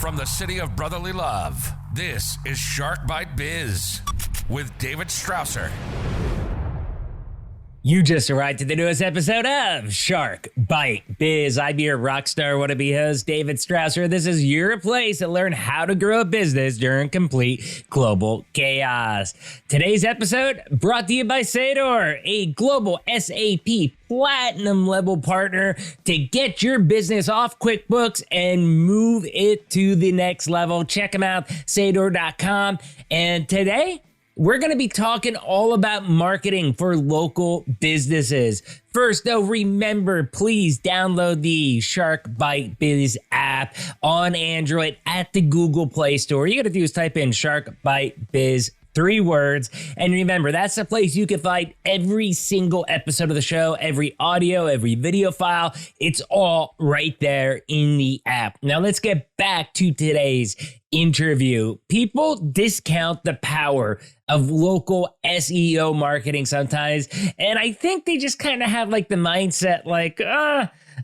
From the city of brotherly love, this is Shark Bite Biz with David Strausser. You just arrived to the newest episode of Shark Bite Biz. I'm your rockstar wannabe host, David Strausser. This is your place to learn how to grow a business during complete global chaos. Today's episode brought to you by Sador, a global SAP Platinum level partner to get your business off QuickBooks and move it to the next level. Check them out, sador.com. And today, we're going to be talking all about marketing for local businesses. First, though, remember, please download the Shark Bite Biz app on Android at the Google Play Store. You got to do is type in Shark Bite Biz, 3 words. And remember, that's the place you can find every single episode of the show, every audio, every video file. It's all right there in the app. Now, let's get back to today's interview. People discount the power of local SEO marketing sometimes. And I think they just kind of have like the mindset like,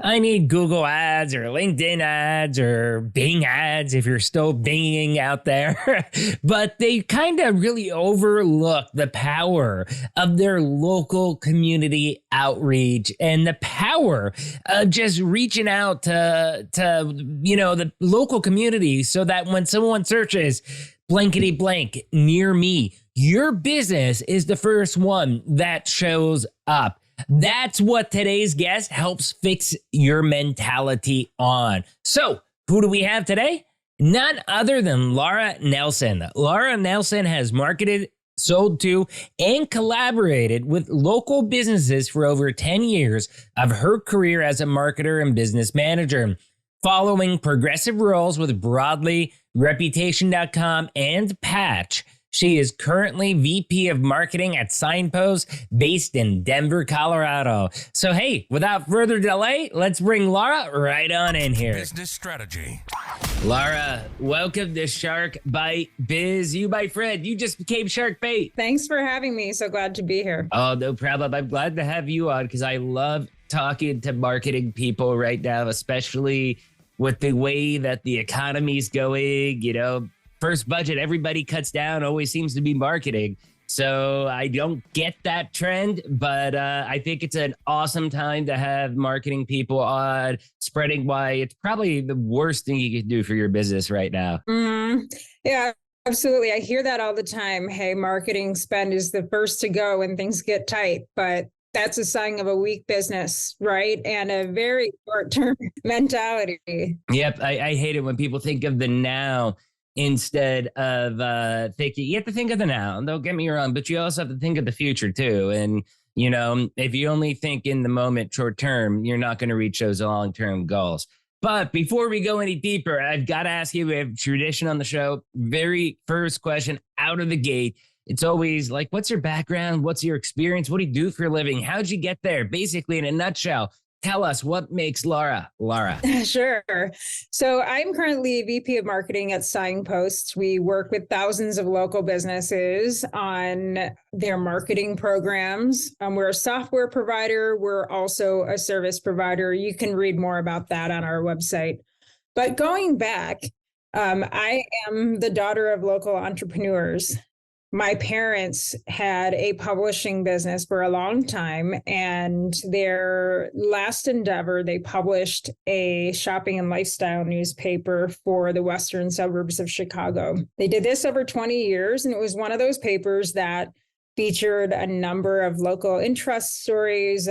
I need Google ads or LinkedIn ads or Bing ads if you're still binging out there. But they kind of really overlook the power of their local community outreach and the power of just reaching out to the local community so that when someone searches blankety blank near me, your business is the first one that shows up. That's what today's guest helps fix your mentality on. So, who do we have today? None other than Laura Nelson. Laura Nelson has marketed, sold to, and collaborated with local businesses for over 10 years of her career as a marketer and business manager. Following progressive roles with Broadly, Reputation.com, and Patch, she is currently VP of Marketing at Signpost, based in Denver, Colorado. So, hey, without further delay, let's bring Laura right on in here. Business strategy. Laura, welcome to Shark Bite Biz. You, my friend, you just became Shark Bait. Thanks for having me. So glad to be here. Oh, no problem. I'm glad to have you on because I love talking to marketing people right now, especially with the way that the economy's going, First budget, everybody cuts down, always seems to be marketing. So I don't get that trend, but I think it's an awesome time to have marketing people on, spreading why it's probably the worst thing you can do for your business right now. Mm-hmm. Yeah, absolutely. I hear that all the time. Hey, marketing spend is the first to go when things get tight, but that's a sign of a weak business, right? And a very short-term mentality. Yep, I hate it when people think of the now instead of thinking. You have to think of the now, don't get me wrong, but you also have to think of the future too. And, if you only think in the moment short term, you're not going to reach those long-term goals. But before we go any deeper, I've got to ask you, we have tradition on the show. Very first question out of the gate. It's always like, what's your background? What's your experience? What do you do for a living? How'd you get there? Basically, in a nutshell, tell us what makes Laura. Sure. So I'm currently VP of Marketing at Signpost. We work with thousands of local businesses on their marketing programs. We're a software provider. We're also a service provider. You can read more about that on our website. But going back, I am the daughter of local entrepreneurs. My parents had a publishing business for a long time, and their last endeavor, they published a shopping and lifestyle newspaper for the western suburbs of Chicago. They did this over 20 years, and it was one of those papers that featured a number of local interest stories,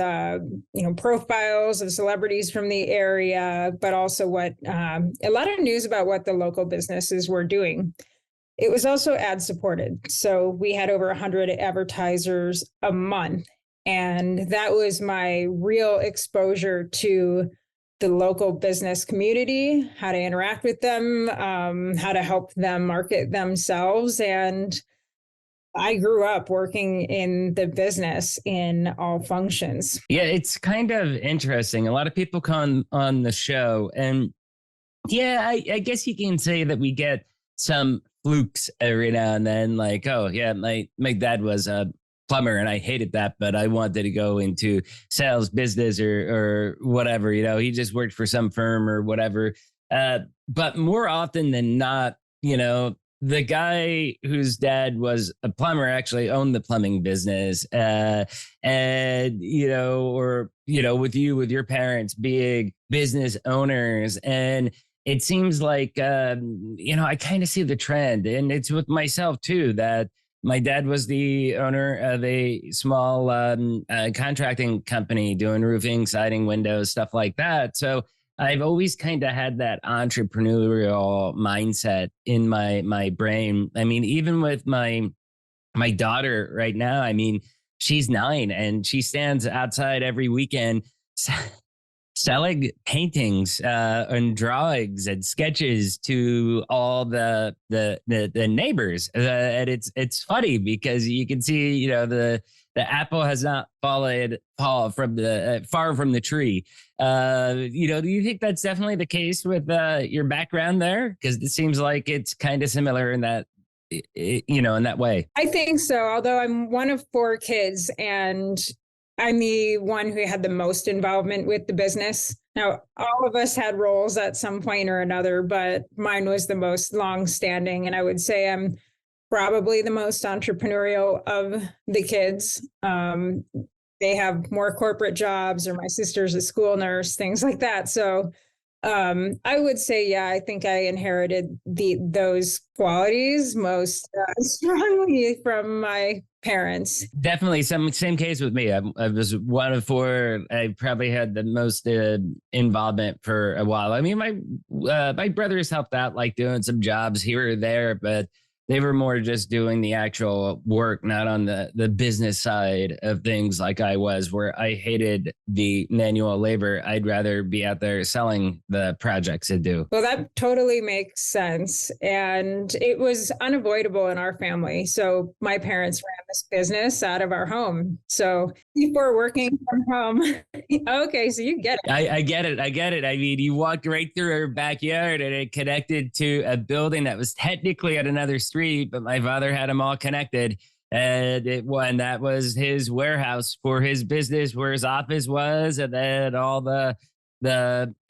profiles of celebrities from the area, but also a lot of news about what the local businesses were doing. It was also ad supported. So we had over 100 advertisers a month. And that was my real exposure to the local business community, how to interact with them, how to help them market themselves. And I grew up working in the business in all functions. Yeah, it's kind of interesting. A lot of people come on the show and I guess you can say that we get some flukes every now and then, like, oh yeah, my dad was a plumber and I hated that, but I wanted to go into sales business or whatever, he just worked for some firm or whatever. But more often than not, the guy whose dad was a plumber actually owned the plumbing business. And, with your parents being business owners. And it seems like, I kind of see the trend, and it's with myself too, that my dad was the owner of a small contracting company doing roofing, siding, windows, stuff like that. So I've always kind of had that entrepreneurial mindset in my brain. I mean, even with my daughter right now, I mean, she's 9 and she stands outside every weekend selling paintings and drawings and sketches to all the neighbors, and it's funny because you can see the apple has not fall from the far from the tree. Do you think that's definitely the case with your background there? Because it seems like it's kind of similar in that in that way. I think so. Although I'm one of 4 kids and I'm the one who had the most involvement with the business. Now, all of us had roles at some point or another, but mine was the most long-standing. And I would say I'm probably the most entrepreneurial of the kids. They have more corporate jobs, or my sister's a school nurse, things like that. So I would say, yeah, I think I inherited those qualities most strongly from my parents. Definitely same case with me. I was one of 4. I probably had the most involvement for a while. I mean, my brothers helped out, like doing some jobs here or there, but they were more just doing the actual work, not on the business side of things like I was, where I hated the manual labor. I'd rather be out there selling the projects I do. Well, that totally makes sense. And it was unavoidable in our family. So my parents ran this business out of our home. So people were working from home. Okay, so you get it. I get it. I mean, you walked right through our backyard and it connected to a building that was technically at another street, but my father had them all connected. And that was his warehouse for his business, where his office was, and then all the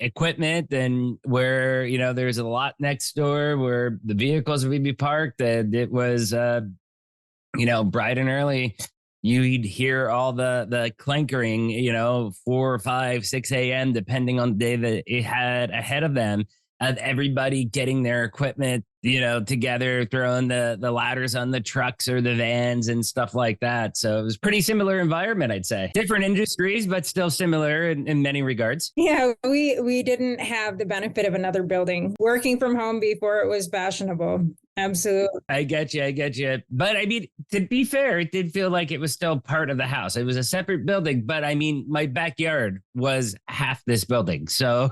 equipment, and where there's a lot next door where the vehicles would be parked. And it was bright and early. You'd hear all the clankering, 4, 5, 6 a.m. depending on the day that it had ahead of them, of everybody getting their equipment together, throwing the ladders on the trucks or the vans and stuff like that. So it was pretty similar environment, I'd say. Different industries, but still similar in many regards. Yeah, we didn't have the benefit of another building. Working from home before it was fashionable. Absolutely. I get you. But I mean, to be fair, it did feel like it was still part of the house. It was a separate building, but I mean, my backyard was half this building. So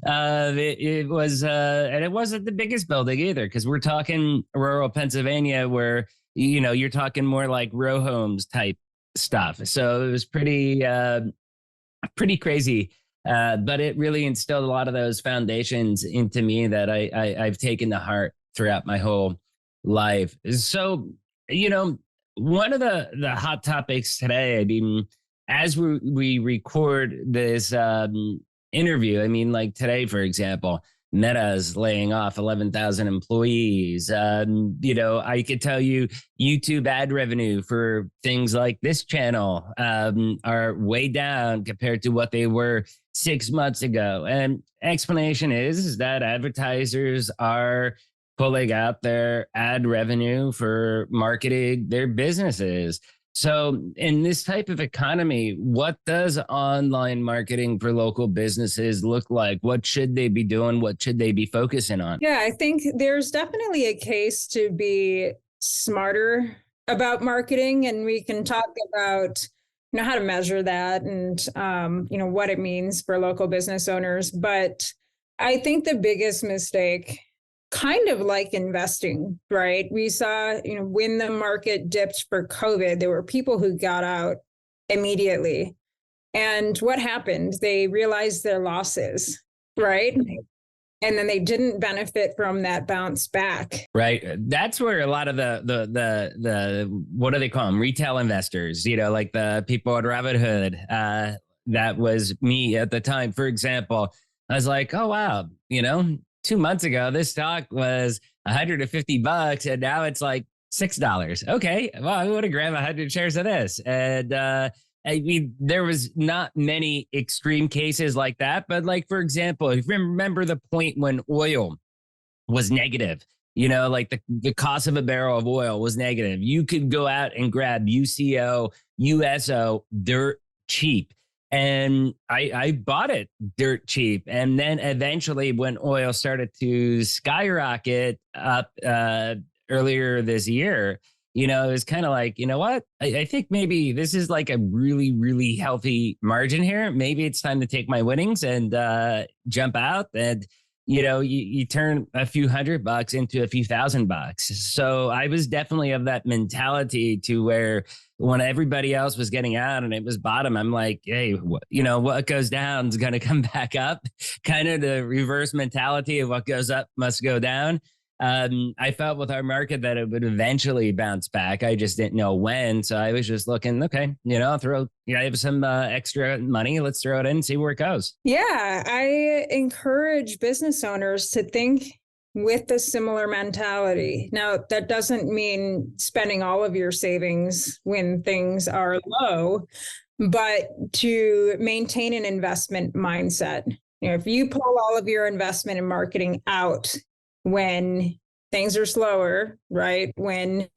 it was, and it wasn't the biggest building either, because we're talking rural Pennsylvania, where, you're talking more like row homes type stuff. So it was pretty crazy. But it really instilled a lot of those foundations into me that I've taken to heart throughout my whole life. So, one of the hot topics today, I mean, as we record this interview, I mean, like today, for example, Meta's laying off 11,000 employees. I could tell you YouTube ad revenue for things like this channel are way down compared to what they were 6 months ago. And explanation is that advertisers are pulling out their ad revenue for marketing their businesses. So in this type of economy, what does online marketing for local businesses look like? What should they be doing? What should they be focusing on? Yeah, I think there's definitely a case to be smarter about marketing, and we can talk about how to measure that and what it means for local business owners. But I think the biggest mistake, kind of like investing, right? We saw, when the market dipped for COVID, there were people who got out immediately. And what happened? They realized their losses, right? And then they didn't benefit from that bounce back. Right. That's where a lot of the what do they call them? Retail investors, like the people at Robinhood. That was me at the time, for example. I was like, oh, wow, 2 months ago, this stock was $150 and now it's like $6. Okay. Well, I would have grabbed 100 shares of this. And, I mean, there was not many extreme cases like that. But like, for example, if you remember the point when oil was negative, like the cost of a barrel of oil was negative, you could go out and grab UCO, USO dirt cheap. And I bought it dirt cheap. And then eventually, when oil started to skyrocket up earlier this year, it was kind of like, you know what? I think maybe this is like a really, really healthy margin here. Maybe it's time to take my winnings and jump out. And you turn a few $100 into a few $1,000. So I was definitely of that mentality to where when everybody else was getting out and it was bottom, I'm like, hey, what goes down is going to come back up. Kind of the reverse mentality of what goes up must go down. I felt with our market that it would eventually bounce back. I just didn't know when. So I was just looking, okay, I have some extra money. Let's throw it in and see where it goes. Yeah, I encourage business owners to think with a similar mentality. Now, that doesn't mean spending all of your savings when things are low, but to maintain an investment mindset. If you pull all of your investment in marketing out when things are slower, right? When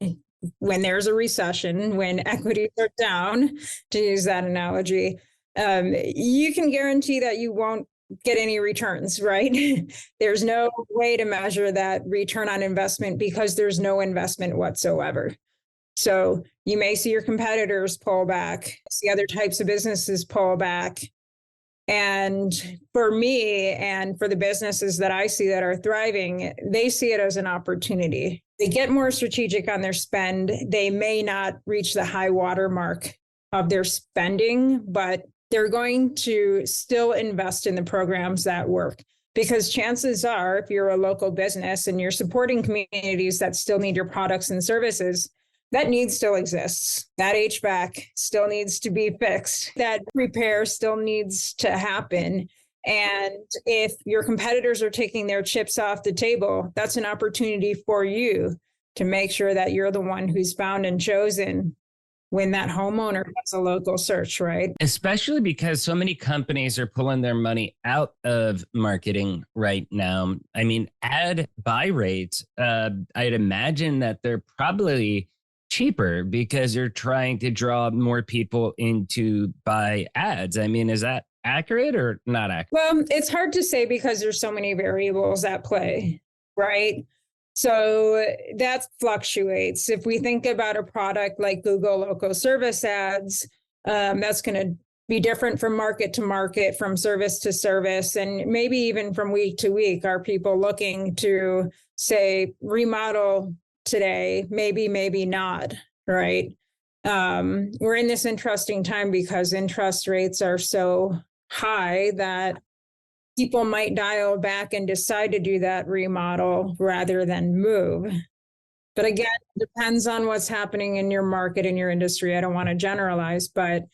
there's a recession, when equities are down, to use that analogy, you can guarantee that you won't get any returns, right? There's no way to measure that return on investment because there's no investment whatsoever. So you may see your competitors pull back, see other types of businesses pull back. And for me and for the businesses that I see that are thriving, they see it as an opportunity. They get more strategic on their spend. They may not reach the high water mark of their spending, but they're going to still invest in the programs that work. Because chances are, if you're a local business and you're supporting communities that still need your products and services, that need still exists. That HVAC still needs to be fixed. That repair still needs to happen. And if your competitors are taking their chips off the table, that's an opportunity for you to make sure that you're the one who's found and chosen when that homeowner does a local search, right? Especially because so many companies are pulling their money out of marketing right now. I mean, ad buy rates, I'd imagine that they're probably cheaper because they're trying to draw more people into buy ads. I mean, is that accurate or not accurate? Well, it's hard to say because there's so many variables at play, right? So that fluctuates. If we think about a product like Google local service ads, that's going to be different from market to market, from service to service, and maybe even from week to week. Are people looking to, say, remodel today? Maybe not, right? We're in this interesting time because interest rates are so high that people might dial back and decide to do that remodel rather than move. But again, it depends on what's happening in your market, in your industry. I don't want to generalize, but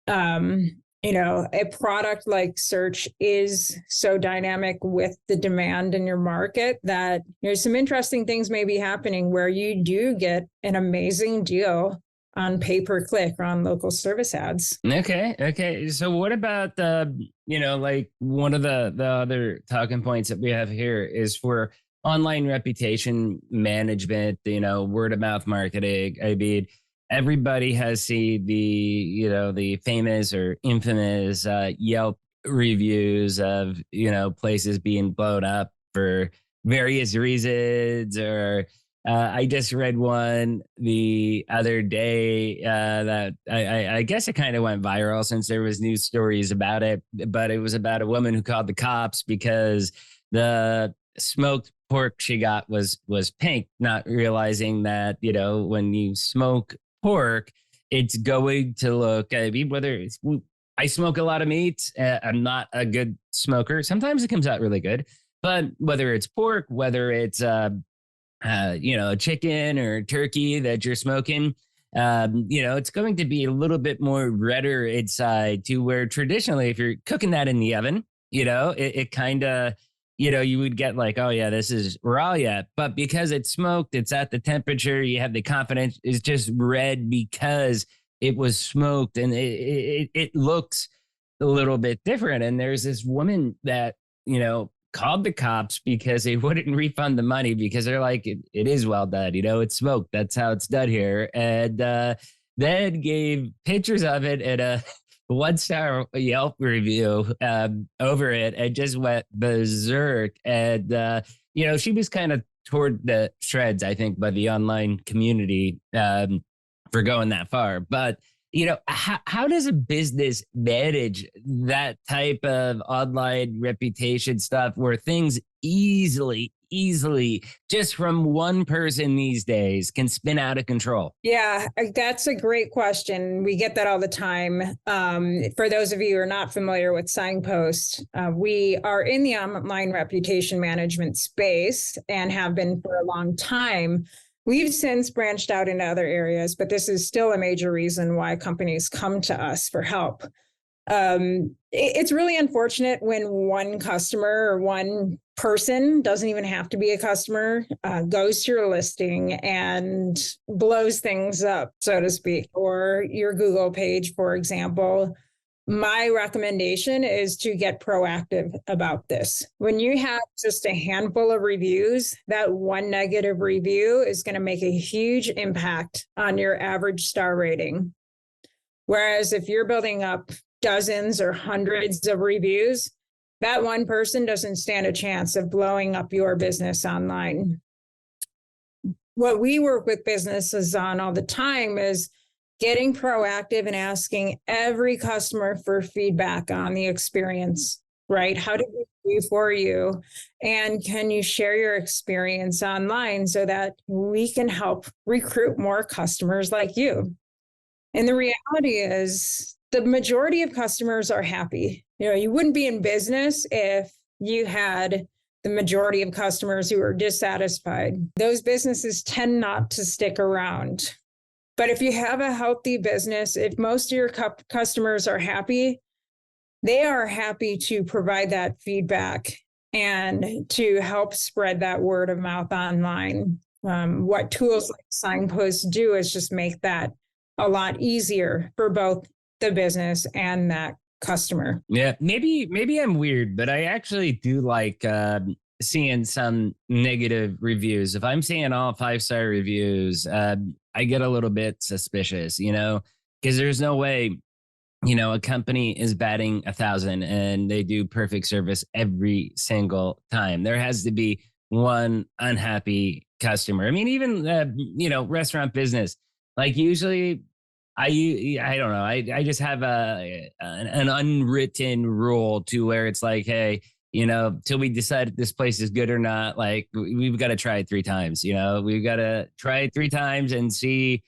a product like search is so dynamic with the demand in your market that there's some interesting things may be happening where you do get an amazing deal on pay-per-click or on local service ads. Okay. So what about like one of the other talking points that we have here is for online reputation management, word of mouth marketing. I mean, everybody has seen the famous or infamous Yelp reviews of, places being blown up for various reasons. Or I just read one the other day that I guess it kind of went viral since there was news stories about it, but it was about a woman who called the cops because the smoked pork she got was pink, not realizing that, when you smoke pork, it's going to look, I mean, I smoke a lot of meat. I'm not a good smoker. Sometimes it comes out really good, but whether it's pork, whether it's, a chicken or turkey that you're smoking, it's going to be a little bit more redder inside, to where traditionally, if you're cooking that in the oven, It kind of, you would get like, oh yeah, this is raw yet. But because it's smoked, it's at the temperature, you have the confidence, it's just red because it was smoked, and it looks a little bit different. And there's this woman that, called the cops because they wouldn't refund the money because they're like, it is well done, it's smoked. That's how it's done here. And then gave pictures of it and a 1-star Yelp review over it and just went berserk. And, she was kind of toward the shreds, I think, by the online community for going that far. But how does a business manage that type of online reputation stuff where things easily, just from one person these days can spin out of control? Yeah, that's a great question. We get that all the time. For those of you who are not familiar with Signpost, we are in the online reputation management space and have been for a long time. We've since branched out into other areas, but this is still a major reason why companies come to us for help. It's really unfortunate when one customer or one person, doesn't even have to be a customer, goes to your listing and blows things up, so to speak, or your Google page, for example. My recommendation is to get proactive about this. When you have just a handful of reviews, that one negative review is going to make a huge impact on your average star rating. Whereas if you're building up dozens or hundreds of reviews, that one person doesn't stand a chance of blowing up your business online. What we work with businesses on all the time is getting proactive and asking every customer for feedback on the experience, right? How did we do for you? And can you share your experience online so that we can help recruit more customers like you? And the reality is the majority of customers are happy. You wouldn't be in business if you had the majority of customers who are dissatisfied. Those businesses tend not to stick around. But if you have a healthy business, if most of your customers are happy, they are happy to provide that feedback and to help spread that word of mouth online. What tools like Signpost do is just make that a lot easier for both the business and that customer. Yeah, maybe I'm weird, but I actually do like seeing some negative reviews. If I'm seeing all 5-star reviews, I get a little bit suspicious, because there's no way, a company is batting 1,000 and they do perfect service every single time. There has to be one unhappy customer. I mean, even, restaurant business, like usually I don't know. I just have an unwritten rule to where it's like, hey, till we decide if this place is good or not, like we've got to try it 3 times. We've got to try it 3 times and see,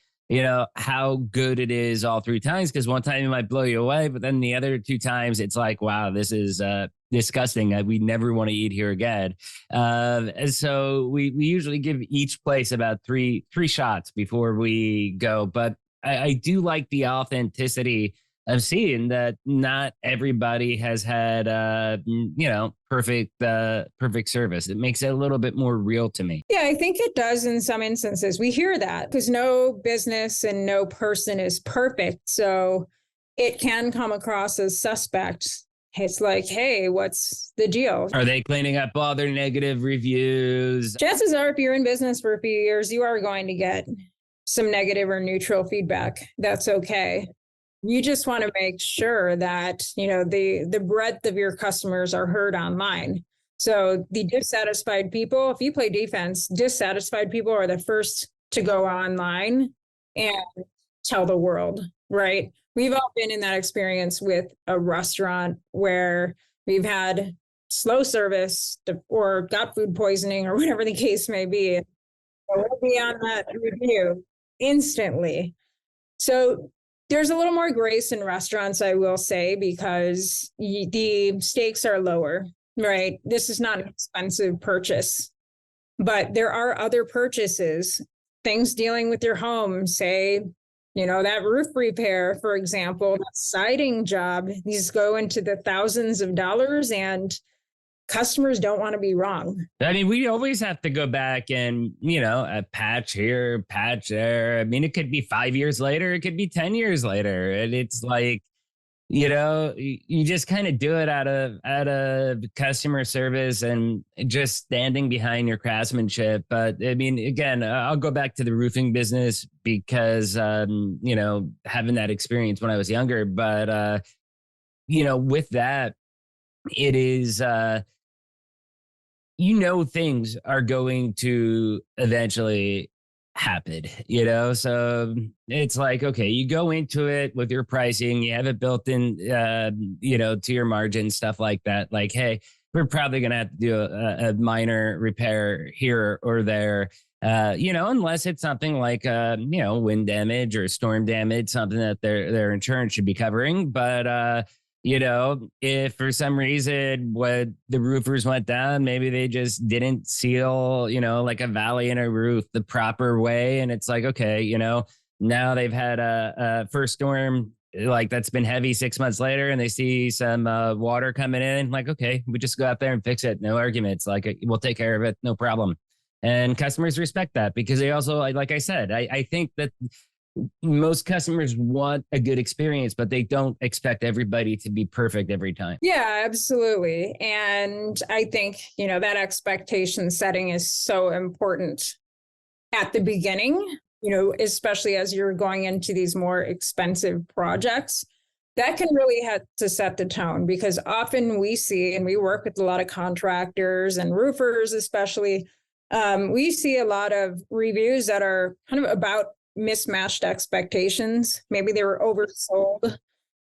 how good it is all 3 times. Because one time it might blow you away, but then the other 2 times it's like, wow, this is disgusting. We never want to eat here again. And so we usually give each place about three shots before we go. But I do like the authenticity of seeing that not everybody has had, perfect service. It makes it a little bit more real to me. Yeah, I think it does in some instances. We hear that because no business and no person is perfect. So it can come across as suspect. It's like, hey, what's the deal? Are they cleaning up all their negative reviews? Chances are, if you're in business for a few years, you are going to get some negative or neutral feedback. That's okay. You just want to make sure that, the breadth of your customers are heard online. So the dissatisfied people, if you play defense, dissatisfied people are the first to go online and tell the world, right? We've all been in that experience with a restaurant where we've had slow service or got food poisoning or whatever the case may be. So we'll be on that review instantly. So there's a little more grace in restaurants, I will say, because the stakes are lower, right? This is not an expensive purchase, but there are other purchases, things dealing with your home, say That roof repair, for example, that siding job, these go into the thousands of dollars, and customers don't want to be wrong. I mean, we always have to go back and, a patch here, patch there. I mean, it could be 5 years later, it could be 10 years later. And it's like, you just kind of do it out of customer service and just standing behind your craftsmanship. But I mean, again, I'll go back to the roofing business because, having that experience when I was younger. But, with that, it is, things are going to eventually happen, so it's like, okay, you go into it with your pricing, you have it built in, to your margin, stuff like that, like, hey, we're probably going to have to do a minor repair here or there, unless it's something like wind damage or storm damage, something that their insurance should be covering. But if for some reason what the roofers went down, maybe they just didn't seal, like a valley in a roof the proper way. And it's like, okay, now they've had a first storm like that's been heavy 6 months later, and they see some water coming in. Like, okay, we just go out there and fix it. No arguments. Like, we'll take care of it. No problem. And customers respect that because they also, like I said, I think that most customers want a good experience, but they don't expect everybody to be perfect every time. Yeah, absolutely. And I think, that expectation setting is so important at the beginning, especially as you're going into these more expensive projects. That can really have to set the tone, because often we see, and we work with a lot of contractors and roofers, especially, we see a lot of reviews that are kind of about mismatched expectations. Maybe they were oversold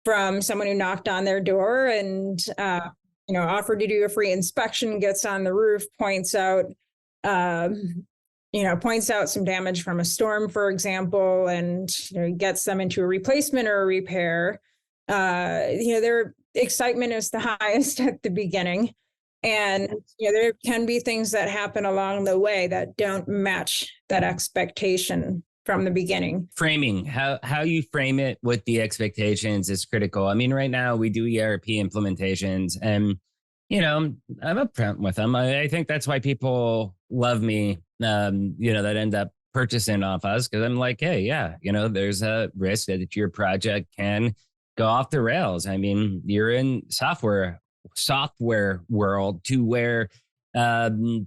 from someone who knocked on their door and offered to do a free inspection, gets on the roof, points out some damage from a storm, for example, and gets them into a replacement or a repair. Their excitement is the highest at the beginning. And there can be things that happen along the way that don't match that expectation from the beginning. Framing, how you frame it with the expectations is critical. I mean, right now we do ERP implementations, and I'm upfront with them. I think that's why people love me, that end up purchasing off us, because I'm like, hey, yeah, there's a risk that your project can go off the rails. I mean, you're in software world to where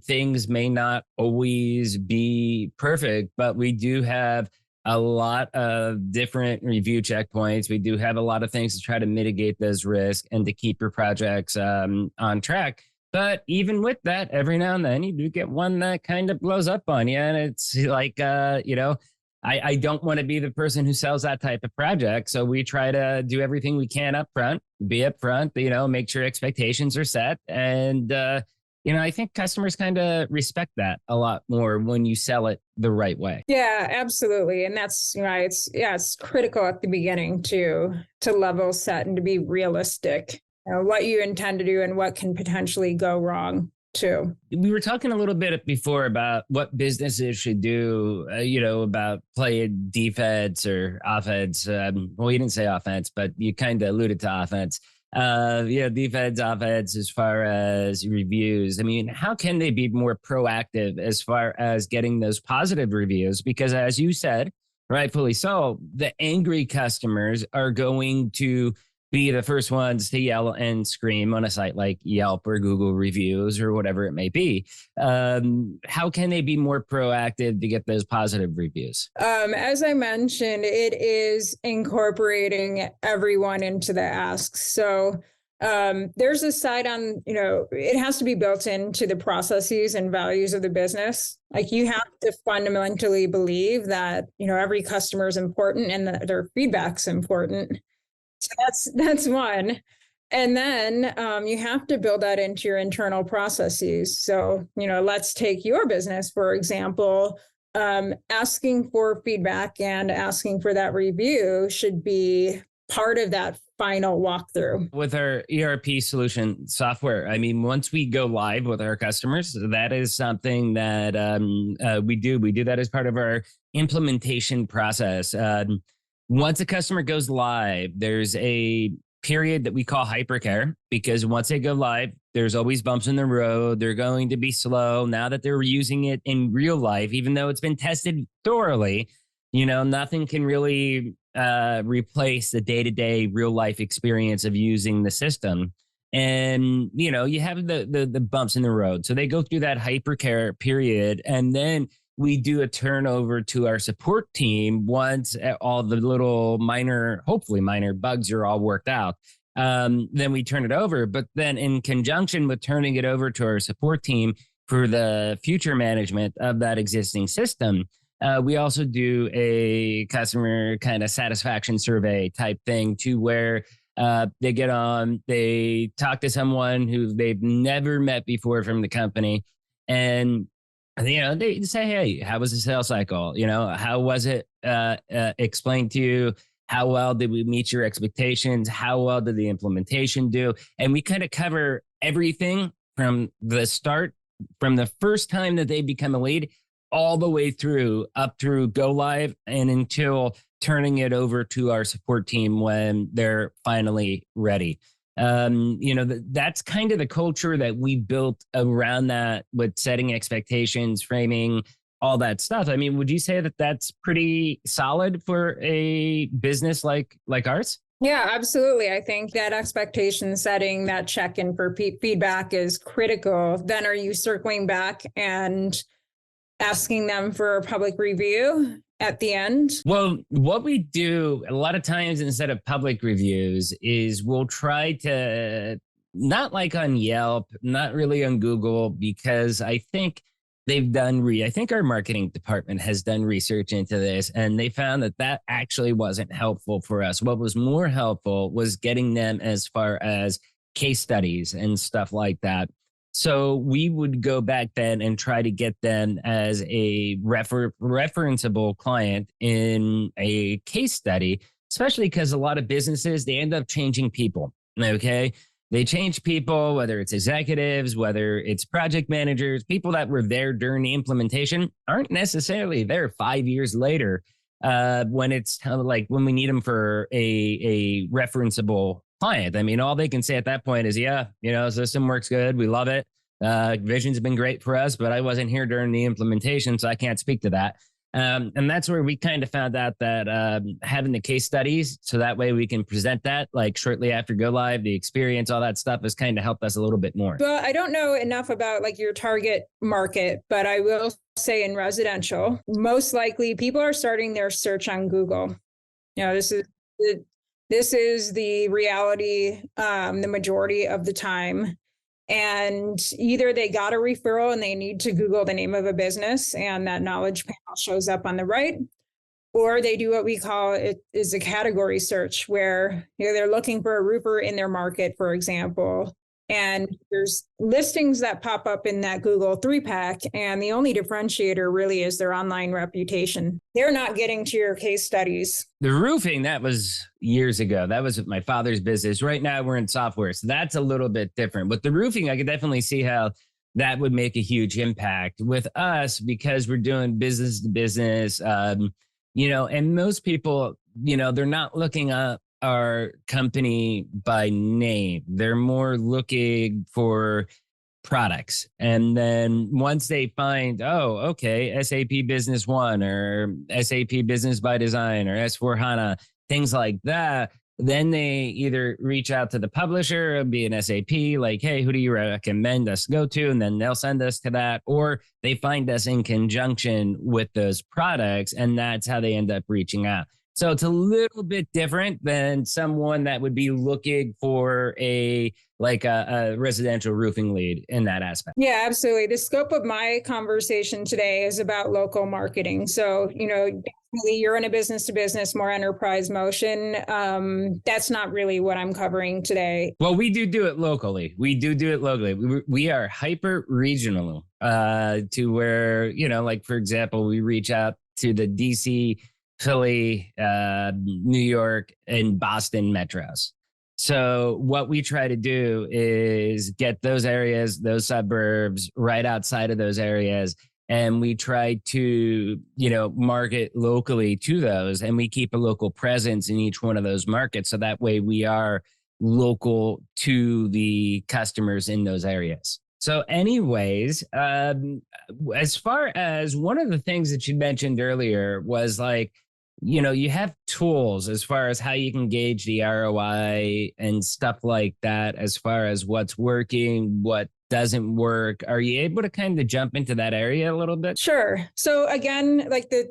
things may not always be perfect, but we do have a lot of different review checkpoints. We do have a lot of things to try to mitigate those risks and to keep your projects on track. But even with that, every now and then you do get one that kind of blows up on you. And it's like, I don't want to be the person who sells that type of project. So we try to do everything we can up front, be upfront, make sure expectations are set. And, I think customers kind of respect that a lot more when you sell it the right way. Yeah, absolutely. And that's, it's critical at the beginning to level set and to be realistic, what you intend to do and what can potentially go wrong too. We were talking a little bit before about what businesses should do, about playing defense or offense. Well, you didn't say offense, but you kind of alluded to offense. Defense, offense, as far as reviews. I mean, how can they be more proactive as far as getting those positive reviews? Because as you said, rightfully so, the angry customers are going to be the first ones to yell and scream on a site like Yelp or Google reviews or whatever it may be. How can they be more proactive to get those positive reviews? As I mentioned, it is incorporating everyone into the asks. So there's a side on, it has to be built into the processes and values of the business. Like, you have to fundamentally believe that, every customer is important and that their feedback's important. So that's one. And then you have to build that into your internal processes. So, let's take your business, for example. Asking for feedback and asking for that review should be part of that final walkthrough. With our ERP solution software, I mean, once we go live with our customers, that is something that we do. We do that as part of our implementation process. once a customer goes live, there's a period that we call hypercare, because once they go live, there's always bumps in the road. They're going to be slow. Now that they're using it in real life, even though it's been tested thoroughly, nothing can really replace the day-to-day real life experience of using the system. And, you have the bumps in the road. So they go through that hypercare period, and then we do a turnover to our support team once all the little hopefully minor bugs are all worked out. Then we turn it over. But then in conjunction with turning it over to our support team for the future management of that existing system, we also do a customer kind of satisfaction survey type thing, to where they get on, they talk to someone who they've never met before from the company, and they say, hey, how was the sales cycle? How was it explained to you? How well did we meet your expectations? How well did the implementation do? And we kind of cover everything from the start, from the first time that they become a lead, all the way up through go live, and until turning it over to our support team when they're finally ready. That's kind of the culture that we built around that, with setting expectations, framing, all that stuff. I mean, would you say that that's pretty solid for a business like ours? Yeah, absolutely. I think that expectation setting, that check-in for feedback is critical. Then are you circling back and asking them for a public review at the end? Well, what we do a lot of times, instead of public reviews, is we'll try to, not like on Yelp, not really on Google, because I think I think our marketing department has done research into this, and they found that actually wasn't helpful for us. What was more helpful was getting them as far as case studies and stuff like that. So we would go back then and try to get them as a referenceable client in a case study, especially because a lot of businesses, they end up changing people. Okay. They change people, whether it's executives, whether it's project managers, people that were there during the implementation aren't necessarily there 5 years later when it's like when we need them for a referenceable client. I mean, all they can say at that point is, system works good. We love it. Vision's been great for us, but I wasn't here during the implementation, so I can't speak to that. And that's where we kind of found out that having the case studies, so that way we can present that like shortly after go live, the experience, all that stuff has kind of helped us a little bit more. Well, I don't know enough about like your target market, but I will say in residential, most likely people are starting their search on Google. This is the reality, the majority of the time. And either they got a referral and they need to Google the name of a business, and that knowledge panel shows up on the right, or they do what we call it is a category search, where they're looking for a roofer in their market, for example. And there's listings that pop up in that Google 3-pack. And the only differentiator really is their online reputation. They're not getting to your case studies. The roofing, that was years ago. That was my father's business. Right now we're in software. So that's a little bit different. But the roofing, I could definitely see how that would make a huge impact with us, because we're doing business to business, and most people, they're not looking up our company by name. They're more looking for products. And then once they find, SAP Business One or SAP Business by Design or S4HANA, things like that, then they either reach out to the publisher, be an SAP, like, hey, who do you recommend us go to? And then they'll send us to that, or they find us in conjunction with those products. And that's how they end up reaching out. So it's a little bit different than someone that would be looking for a residential roofing lead in that aspect. Yeah, absolutely. The scope of my conversation today is about local marketing. So, definitely you're in a business to business, more enterprise motion. That's not really what I'm covering today. Well, we do it locally. We are hyper regional to where, for example, we reach out to the DC, Philly, New York, and Boston metros. So what we try to do is get those areas, those suburbs right outside of those areas, and we try to, market locally to those, and we keep a local presence in each one of those markets. So that way we are local to the customers in those areas. So anyways, as far as one of the things that you mentioned earlier was like, you have tools as far as how you can gauge the ROI and stuff like that, as far as what's working, what doesn't work. Are you able to kind of jump into that area a little bit? Sure. So again, like the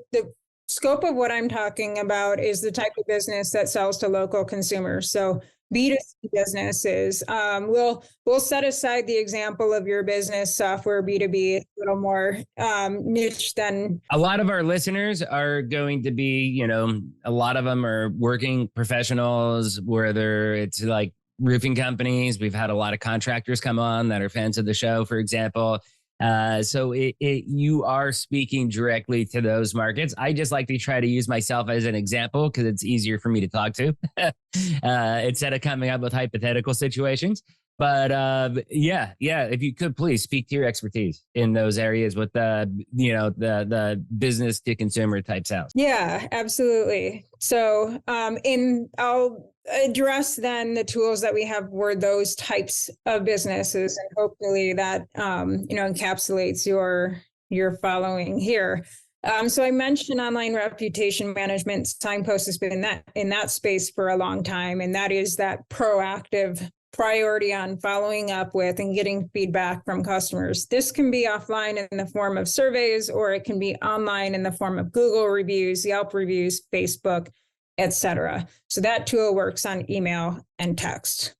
scope of what I'm talking about is the type of business that sells to local consumers. So B2C businesses. We'll set aside the example of your business software B2B, a little more niche than a lot of our listeners are going to be, a lot of them are working professionals, whether it's like roofing companies. We've had a lot of contractors come on that are fans of the show, for example. So you are speaking directly to those markets. I just like to try to use myself as an example because it's easier for me to talk to instead of coming up with hypothetical situations. But yeah, if you could please speak to your expertise in those areas with the business to consumer type sales. Yeah, absolutely. So I'll address then the tools that we have for those types of businesses, and hopefully that encapsulates your following here. So I mentioned online reputation management. Signpost has been in that space for a long time, and that is that proactive priority on following up with and getting feedback from customers. This can be offline in the form of surveys, or it can be online in the form of Google reviews, Yelp reviews, Facebook, etc. So that tool works on email and text.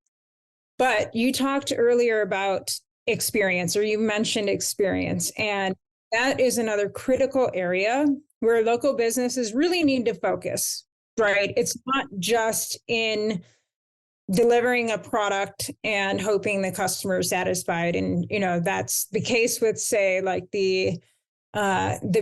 But you talked earlier about experience, or you mentioned experience, and that is another critical area where local businesses really need to focus, right? It's not just in delivering a product and hoping the customer is satisfied. And, that's the case with, say, like the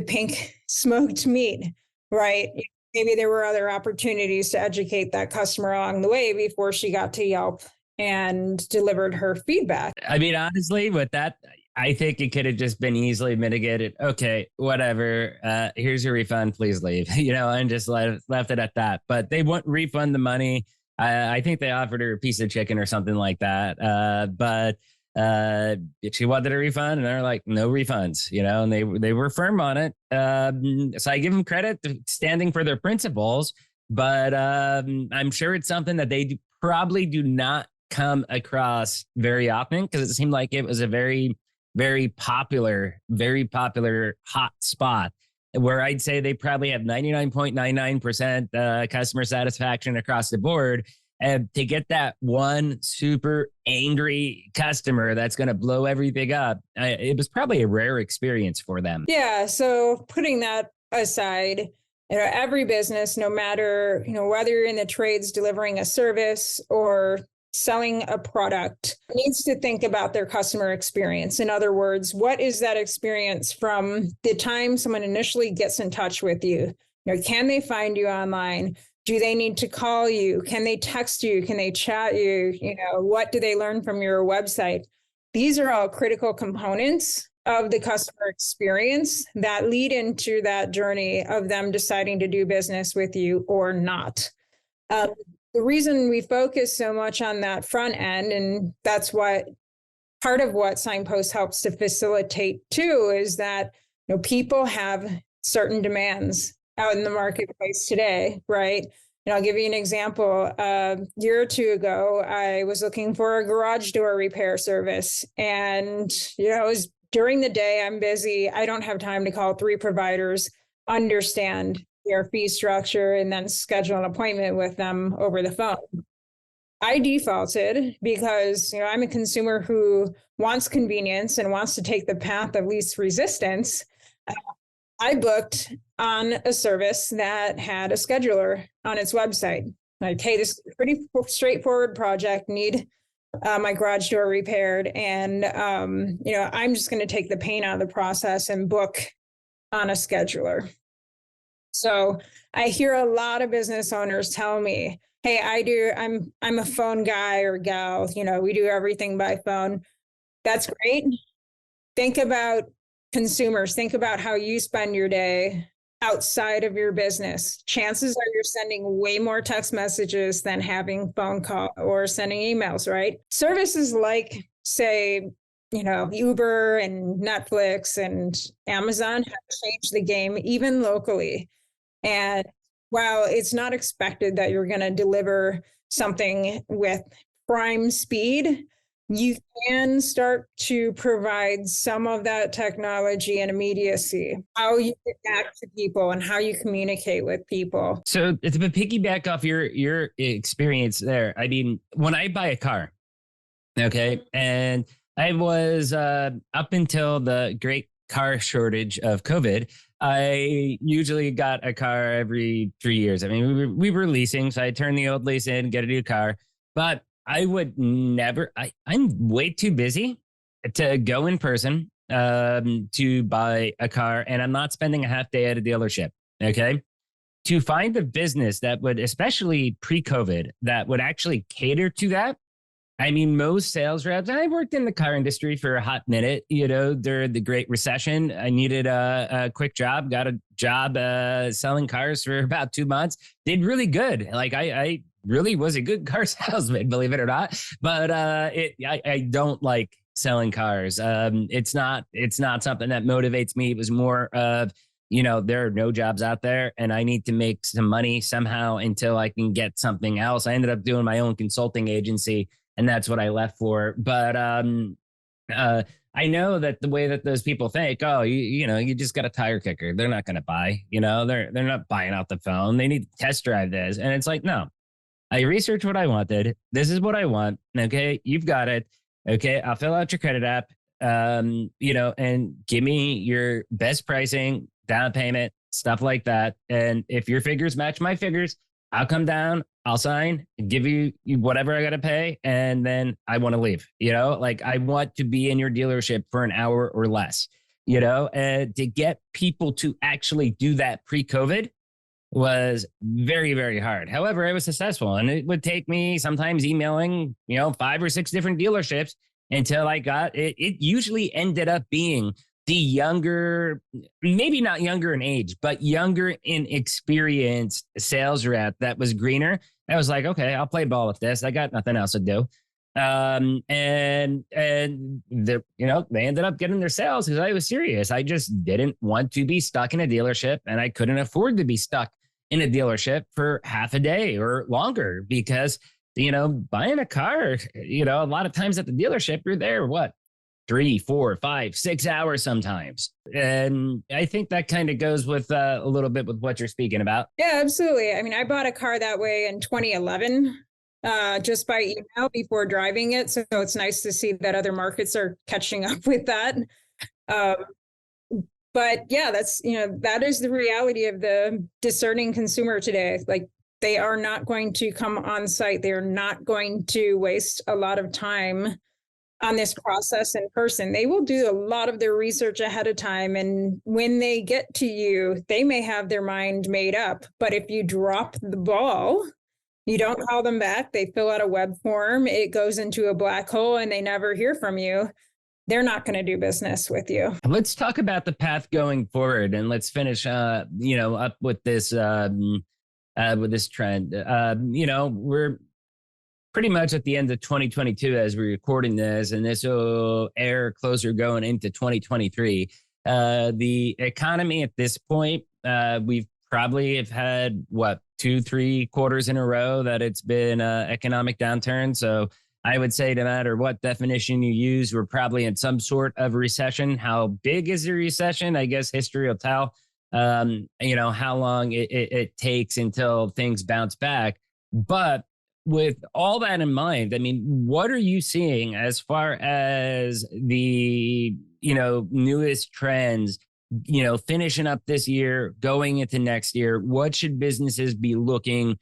pink smoked meat, right? Maybe there were other opportunities to educate that customer along the way before she got to Yelp and delivered her feedback. I mean, honestly, with that, I think it could have just been easily mitigated. Okay, whatever. Here's your refund. Please leave. And just left it at that. But they won't refund the money. I think they offered her a piece of chicken or something like that. But she wanted a refund, and they're like, no refunds, and they were firm on it. So I give them credit for standing for their principles, but I'm sure it's something that they probably do not come across very often, because it seemed like it was a very, very popular hot spot, where I'd say they probably have 99.99% customer satisfaction across the board. And to get that one super angry customer that's going to blow everything up, it was probably a rare experience for them. Yeah. So putting that aside, every business, no matter, whether you're in the trades delivering a service or selling a product, needs to think about their customer experience. In other words, what is that experience from the time someone initially gets in touch with you? Can they find you online? Do they need to call you? Can they text you? Can they chat you? What do they learn from your website? These are all critical components of the customer experience that lead into that journey of them deciding to do business with you or not. The reason we focus so much on that front end, and that's what part of what Signpost helps to facilitate too, is that people have certain demands out in the marketplace today, right? And I'll give you an example. A year or two ago, I was looking for a garage door repair service, and it was during the day. I'm busy. I don't have time to call 3 providers, understand their fee structure, and then schedule an appointment with them over the phone. I defaulted because, I'm a consumer who wants convenience and wants to take the path of least resistance. I booked on a service that had a scheduler on its website. Like, hey, this is a pretty straightforward project, need my garage door repaired. And, I'm just going to take the pain out of the process and book on a scheduler. So I hear a lot of business owners tell me, hey, I'm a phone guy or gal, we do everything by phone. That's great. Think about consumers, think about how you spend your day outside of your business. Chances are you're sending way more text messages than having phone call or sending emails, right? Services like, say, Uber and Netflix and Amazon have changed the game, even locally. And while it's not expected that you're going to deliver something with prime speed, you can start to provide some of that technology and immediacy, how you get back to people and how you communicate with people. So to piggyback off your experience there, I mean, when I buy a car, okay, and I was up until the great car shortage of COVID, I usually got a car every 3 years. I mean, we were leasing, so I turn the old lease in, get a new car, but I would never, I'm way too busy to go in person to buy a car, and I'm not spending a half day at a dealership. Okay. To find a business that would, especially pre-COVID, that would actually cater to that. I mean, most sales reps, and I worked in the car industry for a hot minute, during the Great Recession. I needed a quick job, got a job selling cars for about 2 months, did really good. Like I really was a good car salesman, believe it or not. But I don't like selling cars. It's not something that motivates me. It was more of, there are no jobs out there and I need to make some money somehow until I can get something else. I ended up doing my own consulting agency, and that's what I left for. But I know that the way that those people think, oh, you just got a tire kicker. They're not going to buy, they're not buying out the phone. They need to test drive this. And it's like, no, I researched what I wanted. This is what I want. Okay. You've got it. Okay. I'll fill out your credit app, and give me your best pricing, down payment, stuff like that. And if your figures match my figures, I'll come down, I'll sign, give you whatever I got to pay, and then I want to leave. Like I want to be in your dealership for an hour or less, and to get people to actually do that pre-COVID was very, very hard. However, I was successful, and it would take me sometimes emailing, 5 or 6 different dealerships until I got it. It usually ended up being the younger, maybe not younger in age, but younger in experience sales rep that was greener. I was like, okay, I'll play ball with this. I got nothing else to do. And they ended up getting their sales because I was serious. I just didn't want to be stuck in a dealership, and I couldn't afford to be stuck in a dealership for half a day or longer because, buying a car, a lot of times at the dealership, you're there, 3, 4, 5, 6 hours sometimes. And I think that kind of goes with a little bit with what you're speaking about. Yeah, absolutely. I mean, I bought a car that way in 2011, just by email before driving it. So it's nice to see that other markets are catching up with that. But yeah, that's, that is the reality of the discerning consumer today. Like they are not going to come on site. They are not going to waste a lot of time on this process in person. They will do a lot of their research ahead of time. And when they get to you, they may have their mind made up. But if you drop the ball, you don't call them back, they fill out a web form, it goes into a black hole and they never hear from you, they're not going to do business with you. Let's talk about the path going forward, and let's finish, up with this trend. We're pretty much at the end of 2022 as we're recording this, and this will air closer going into 2023. The economy at this point, we've probably have had 2-3 quarters in a row that it's been economic downturn. So I would say no matter what definition you use, we're probably in some sort of recession. How big is the recession? I guess history will tell, how long it takes until things bounce back. But with all that in mind, I mean, what are you seeing as far as the, newest trends, finishing up this year, going into next year? What should businesses be looking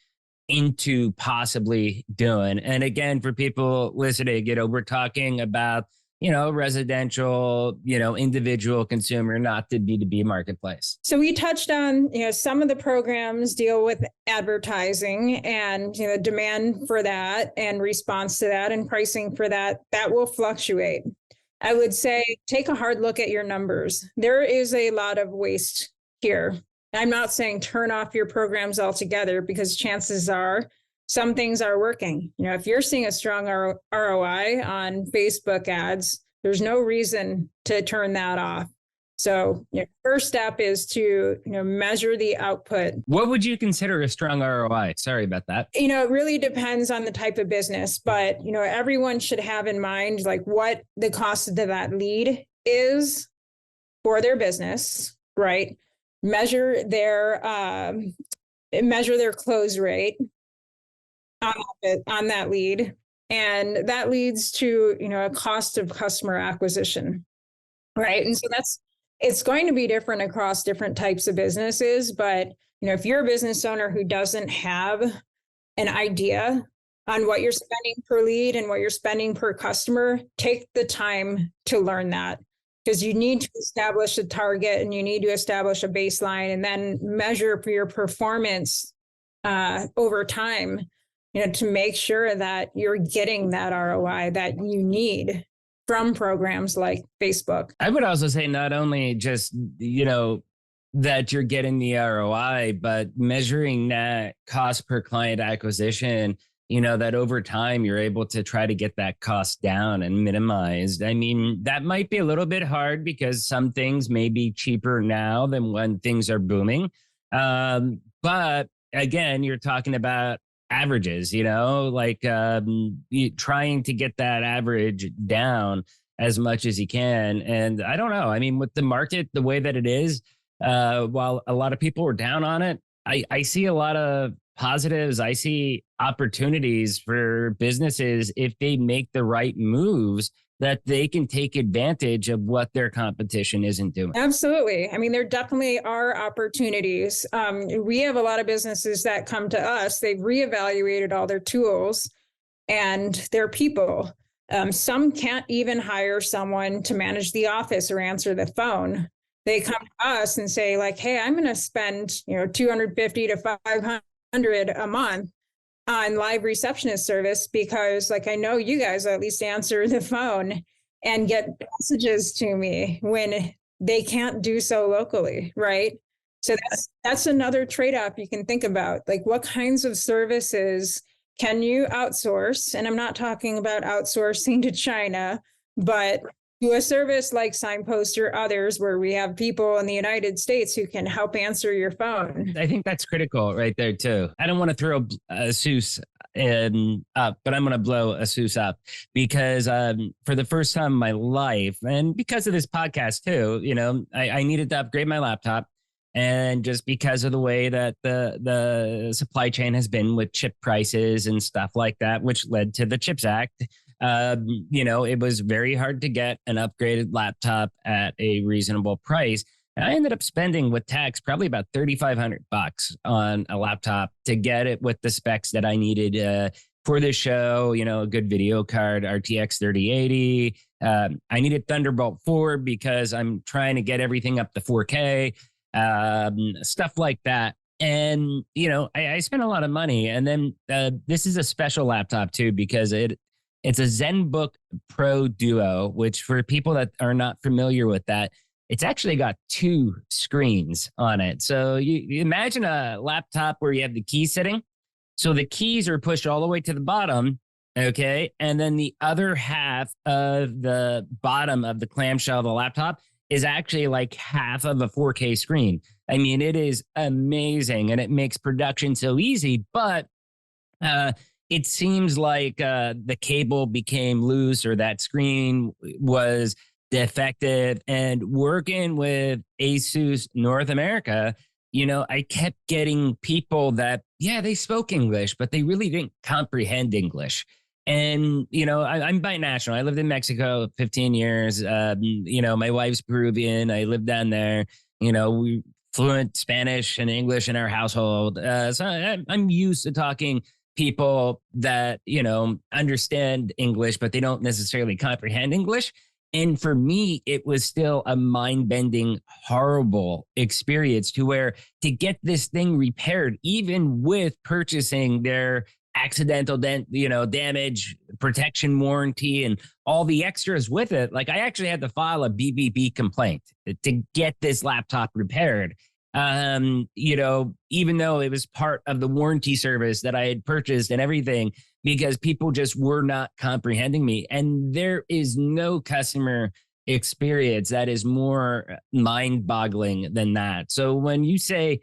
into possibly doing? And again, for people listening, we're talking about, residential, individual consumer, not the B2B marketplace. So we touched on, some of the programs deal with advertising and, demand for that and response to that and pricing for that will fluctuate. I would say take a hard look at your numbers. There is a lot of waste here. I'm not saying turn off your programs altogether, because chances are some things are working. If you're seeing a strong ROI on Facebook ads, there's no reason to turn that off. So first step is to measure the output. What would you consider a strong ROI? Sorry about that. It really depends on the type of business, but everyone should have in mind like what the cost of that lead is for their business, right? Measure their close rate on that lead, and that leads to a cost of customer acquisition, right? And so it's going to be different across different types of businesses, but if you're a business owner who doesn't have an idea on what you're spending per lead and what you're spending per customer, take the time to learn that, because you need to establish a target and you need to establish a baseline and then measure for your performance over time, to make sure that you're getting that ROI that you need from programs like Facebook. I would also say not only just, that you're getting the ROI, but measuring that cost per client acquisition, that over time you're able to try to get that cost down and minimized. I mean, that might be a little bit hard because some things may be cheaper now than when things are booming. But again, you're talking about averages, trying to get that average down as much as you can. And I don't know. I mean, with the market the way that it is, while a lot of people are down on it, I see a lot of positives. I see opportunities for businesses if they make the right moves, that they can take advantage of what their competition isn't doing. Absolutely. I mean, there definitely are opportunities. We have a lot of businesses that come to us. They've reevaluated all their tools and their people. Some can't even hire someone to manage the office or answer the phone. They come to us and say like, hey, I'm going to spend, $250 to $500 a month on live receptionist service, because like, I know you guys at least answer the phone and get messages to me when they can't do so locally. Right. So that's another trade-off you can think about. Like, what kinds of services can you outsource? And I'm not talking about outsourcing to China, but to a service like Signpost or others where we have people in the United States who can help answer your phone. I think that's critical right there too. I don't want to throw ASUS up, but I'm going to blow ASUS up because for the first time in my life, and because of this podcast too, I needed to upgrade my laptop. And just because of the way that the supply chain has been with chip prices and stuff like that, which led to the CHIPS Act, it was very hard to get an upgraded laptop at a reasonable price. And I ended up spending with tax probably about $3,500 on a laptop to get it with the specs that I needed for the show. A good video card, RTX 3080. I needed Thunderbolt 4 because I'm trying to get everything up to 4K, stuff like that. And, I spent a lot of money. And then this is a special laptop too, because it's a ZenBook Pro Duo, which for people that are not familiar with that, it's actually got 2 screens on it. So you imagine a laptop where you have the key sitting. So the keys are pushed all the way to the bottom, okay? And then the other half of the bottom of the clamshell of the laptop is actually like half of a 4K screen. I mean, it is amazing, and it makes production so easy, but it seems like the cable became loose or that screen was defective. And working with ASUS North America, I kept getting people that, they spoke English, but they really didn't comprehend English. And, I'm binational. I lived in Mexico 15 years. My wife's Peruvian. I lived down there. We fluent Spanish and English in our household. So I'm used to talking people that, understand English, but they don't necessarily comprehend English. And for me, it was still a mind-bending, horrible experience to get this thing repaired, even with purchasing their accidental damage protection warranty and all the extras with it. Like I actually had to file a BBB complaint to get this laptop repaired. Even though it was part of the warranty service that I had purchased and everything, because people just were not comprehending me. And there is no customer experience that is more mind-boggling than that. So when you say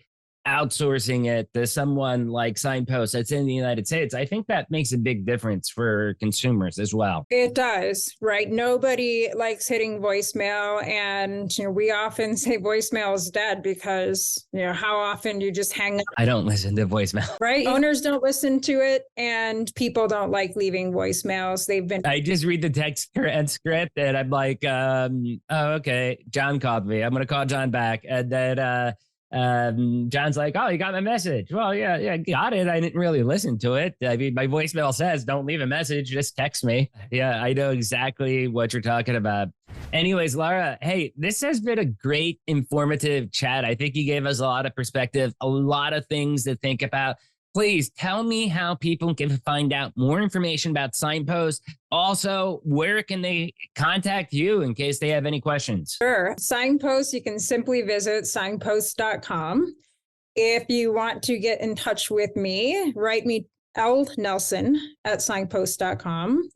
outsourcing it to someone like Signpost that's in the United States, I think that makes a big difference for consumers as well. It does, right? Nobody likes hitting voicemail. And, we often say voicemail is dead because, how often you just hang up. I don't listen to voicemail. Right? Owners don't listen to it and people don't like leaving voicemails. I just read the text transcript and I'm like, okay, John called me. I'm going to call John back. And then, John's like, oh, you got my message. Well, yeah, got it. I didn't really listen to it. I mean, my voicemail says, don't leave a message, just text me. Yeah, I know exactly what you're talking about. Anyways, Laura, hey, this has been a great informative chat. I think you gave us a lot of perspective, a lot of things to think about. Please tell me how people can find out more information about Signpost. Also, where can they contact you in case they have any questions? Sure. Signpost, you can simply visit signpost.com. If you want to get in touch with me, write me lnelson@signpost.com.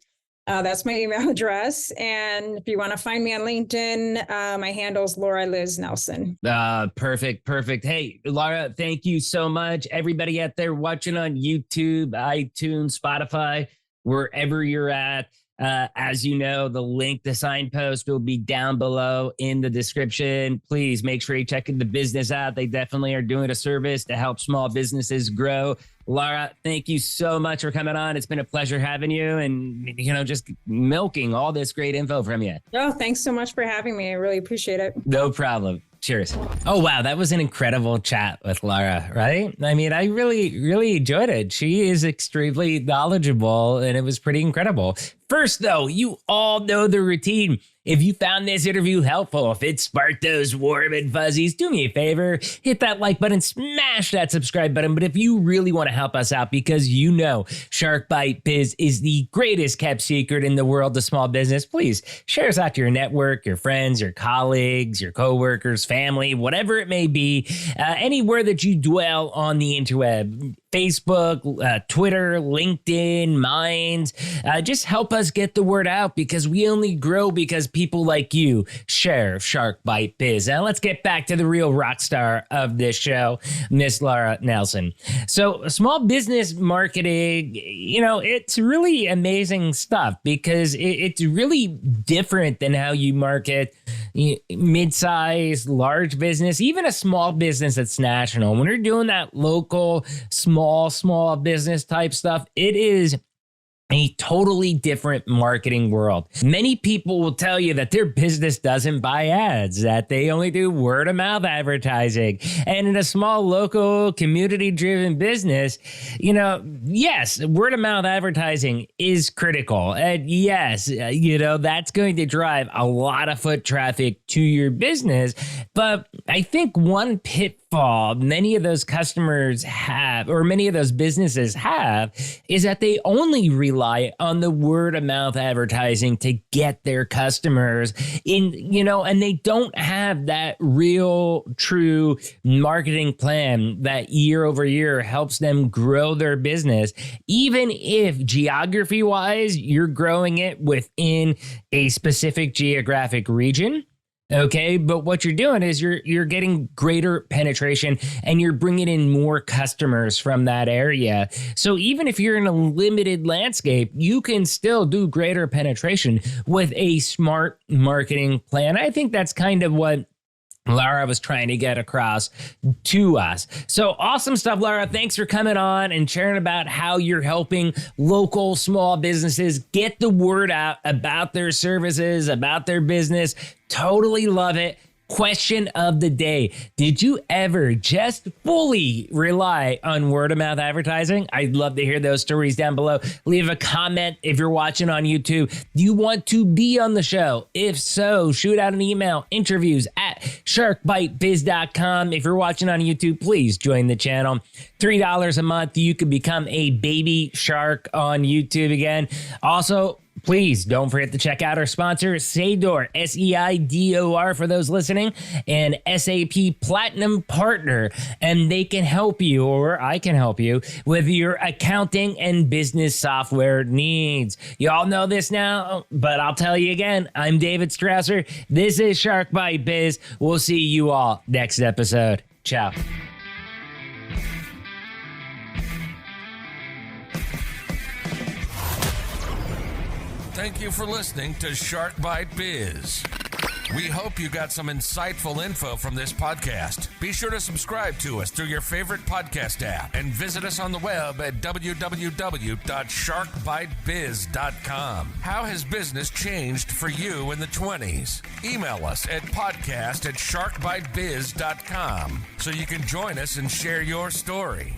That's my email address. And if you want to find me on LinkedIn, my handle is Laura Liz Nelson. Perfect. Hey, Laura, thank you so much. Everybody out there watching on YouTube, iTunes, Spotify, wherever you're at. As you know, the link to Signpost will be down below in the description. Please make sure you check the business out. They definitely are doing a service to help small businesses grow. Laura, thank you so much for coming on. It's been a pleasure having you and, just milking all this great info from you. Oh, thanks so much for having me. I really appreciate it. No problem. Cheers. Oh, wow. That was an incredible chat with Laura, right? I mean, I really, really enjoyed it. She is extremely knowledgeable and it was pretty incredible. First, though, you all know the routine. If you found this interview helpful, if it sparked those warm and fuzzies, do me a favor, hit that like button, smash that subscribe button. But if you really want to help us out, because Shark Bite Biz is the greatest kept secret in the world of small business, please share us out to your network, your friends, your colleagues, your coworkers, family, whatever it may be, anywhere that you dwell on the interweb. Facebook, Twitter, LinkedIn, Minds. Just help us get the word out because we only grow because people like you share Shark Bite Biz. Now let's get back to the real rock star of this show, Miss Laura Nelson. So small business marketing, it's really amazing stuff because it's really different than how you market mid-size, large business, even a small business that's national. When you're doing that local, small business type stuff, it is a totally different marketing world. Many people will tell you that their business doesn't buy ads, that they only do word of mouth advertising. And in a small, local, community-driven business, yes, word of mouth advertising is critical. And yes, that's going to drive a lot of foot traffic to your business. But I think one pitfall many of those customers have, or many of those businesses have, is that they only rely on the word of mouth advertising to get their customers in, and they don't have that real, true marketing plan that year over year helps them grow their business. Even if geography wise, you're growing it within a specific geographic region. Okay, but what you're doing is you're getting greater penetration and you're bringing in more customers from that area. So even if you're in a limited landscape, you can still do greater penetration with a smart marketing plan. I think that's kind of what Laura was trying to get across to us. So awesome stuff, Laura. Thanks for coming on and sharing about how you're helping local small businesses get the word out about their services, about their business. Totally love it. Question of the day. Did you ever just fully rely on word of mouth advertising? I'd love to hear those stories down below. Leave a comment if you're watching on YouTube. Do you want to be on the show? If so, shoot out an email, interviews at sharkbitebiz.com. If you're watching on YouTube, please join the channel. $3 a month, you can become a baby shark on YouTube again. Also, please don't forget to check out our sponsor, Seidor, Seidor for those listening, an SAP Platinum partner. And they can help you, or I can help you, with your accounting and business software needs. You all know this now, but I'll tell you again. I'm David Strausser. This is Shark Bite Biz. We'll see you all next episode. Ciao. Thank you for listening to Shark Bite Biz. We hope you got some insightful info from this podcast. Be sure to subscribe to us through your favorite podcast app and visit us on the web at www.sharkbitebiz.com. How has business changed for you in the 20s? Email us at podcast@sharkbitebiz.com so you can join us and share your story.